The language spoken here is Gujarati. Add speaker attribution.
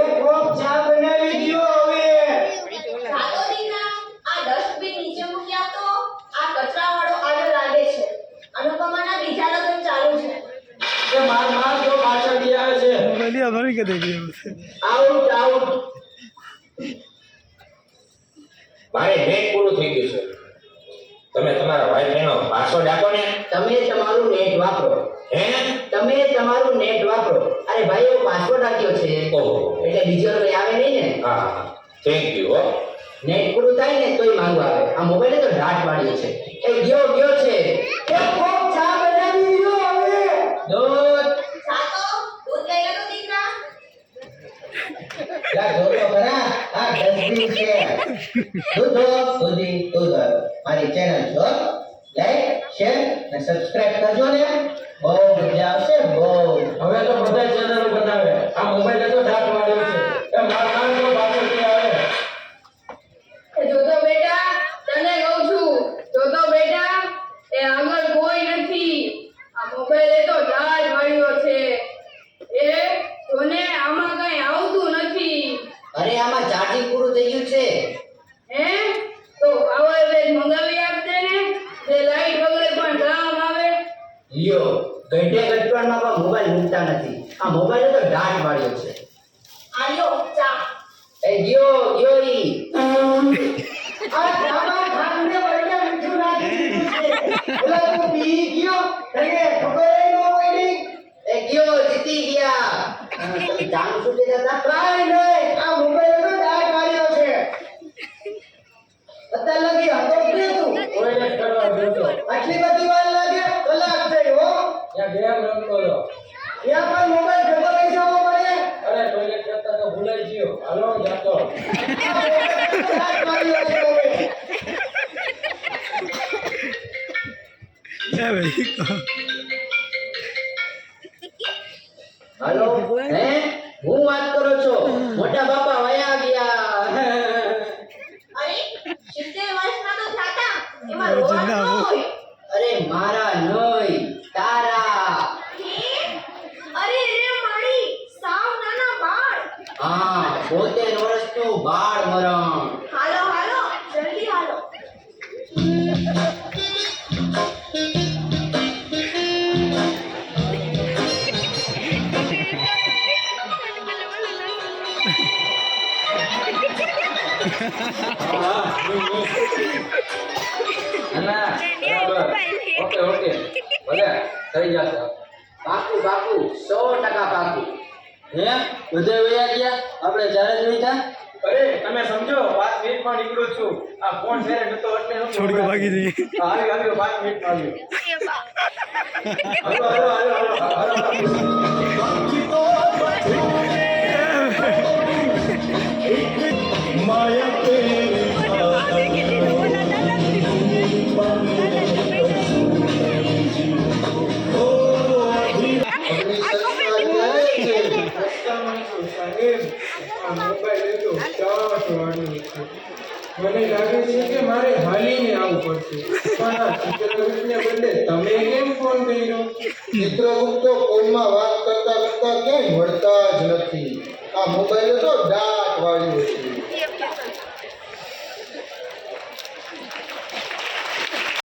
Speaker 1: એક કોપ ચા બનાવી દ્યો હવે.
Speaker 2: સાતો દીકરા આ ડસ્ટબિન નીચે મૂકી આપતો. આ કચરાવાળો આડો લાગે છે. અનુપમાના બીજા લગ્ન ચાલુ છે.
Speaker 1: કે માર જો પાછળ બી આવે છે.
Speaker 3: ગલિયા ભરી કે દેખી
Speaker 1: આઉટ આઉટ.
Speaker 4: મારે નેટ પૂરું થઈ ગયું છે. તમે તમારા વાઈફાઈ નો પાસવર્ડ આપો ને.
Speaker 5: તમે તમારું નેટ વાપરો.
Speaker 4: હે?
Speaker 5: તમે તમારું નેટ વાપરો. અરે ભાઈ એવો પાસવર્ડ આપ્યો છે
Speaker 4: ઓહો.
Speaker 5: એટલે બીજો કોઈ આવે નહીં ને.
Speaker 4: હા થેન્ક યુ હો.
Speaker 5: નેટ પૂરું થાય ને તોય માંગવા આવે. આ મોબાઈલે તો ડાટ પાડ્યો છે. એ ગયો છે.
Speaker 1: એક કોપ ચા બનાવી દ્યો હવે.
Speaker 5: દૂધ
Speaker 2: સાતો દૂધ લઈ લો દીકરા.
Speaker 5: લા જોતો ખરા આ ડસ્ટબિન છે. દૂધ મારી ચેનલ છો. લાઈક શેર અને સબસ્ક્રાઇબ કરજો ને. બહુ મજા આવશે બહુ.
Speaker 1: હવે તો બધા ચેનલો બનાવે. આ મોબાઈલ તો ડાક વાળ્યો છે. એ માર જો પાછળ બી આવે.
Speaker 6: જોતો બેટા તને કહું છું જોતો બેટા એ આગળ કોઈ નથી આ મોબાઈલે તો ડાળ માર્યો છે એ તને આમાં કઈ આવતું નથી
Speaker 5: અરે આમાં ચાર્જિંગ પૂરું થઈ ગયું છે.
Speaker 6: હે તો પાવર બેંક મંગાવી આપજે ને જે લાઈટ વગર પણ કામ આવે
Speaker 5: લ્યો ઘંટે ઘટવાળમાં પણ મોબાઈલ મૂકતા નથી. આ મોબાઈલે તો ડાટ પાડ્યો છે.
Speaker 2: આ લ્યો ચા.
Speaker 5: એ ગયો ઈ
Speaker 1: આ ચામાં ખાંડને વળગે મીઠું નાખી દીધું છે. ઓલા તું પી ગયો. તને ખબર ય ન પડી.
Speaker 5: એ ગયો જીતી ગયા. તમે જાણો શું કહેતા હતા?
Speaker 1: કાંઈ નહીં. આ મોબાઈલ તો ડાક વાળ્યો છે.
Speaker 5: અત્યારે લગી હતો જ ને તું.
Speaker 1: ટોયલેટ કરવા જતો. આટલી બધી વાર લાગે? કલાક થઈ હો. ત્યાં ગેમ રમતો હતો. ત્યાં પણ મોબાઈલ ભેગો લઈ જવો પડે. અરે ટોયલેટ કરતા તો ભૂલાઈ ગયો. હાલો જાતો. આ મોબાઈલ તો ડાક વાળ્યો છે હવે.
Speaker 3: એ ભાઈ
Speaker 5: હાલો હે હું વાત કરો છો? મોટા બાપા વયા ગયા.
Speaker 2: અરે 70 વર્ષના તો થાતા. એમાં
Speaker 3: અરે
Speaker 2: રોવાનું
Speaker 3: જિંદા
Speaker 2: ન
Speaker 3: હો.
Speaker 2: હોય.
Speaker 5: અરે મારા નહીં તારા.
Speaker 2: હે? અરે રે મારી સાવ નાના બાળ.
Speaker 5: હા 72 વર્ષનું બાળ મરણ.
Speaker 2: હાલો હાલો જલ્દી હાલો.
Speaker 1: ના બરાબર. Okay okay. ભલે થઈ જશે.
Speaker 5: પાકું પાકું 100% પાકું.
Speaker 1: હે બધે વયા ગયા. આપણે જ્યારે જ વયા. અરે તમે સમજો 5 મિનિટમાં નીકળું છું. આ ફોન ફેરે નતો એટલે હું
Speaker 3: છોડ કે ભાગી જઈએ.
Speaker 1: આવ્યો 5 મિનિટમાં આવ્યો. હાલો. મને લાગે છે કે મારે હાલીને આવવું પડશે. પણ આ ચિત્રગુપ્તને બદલે તમે કેમ ફોન કર્યો?
Speaker 7: ચિત્રગુપ્ત તો કોઈમાં વાત કરતા ક્યાંય મળતા જ નથી. આ મોબાઈલ તો ડાક વાળ્યો છે.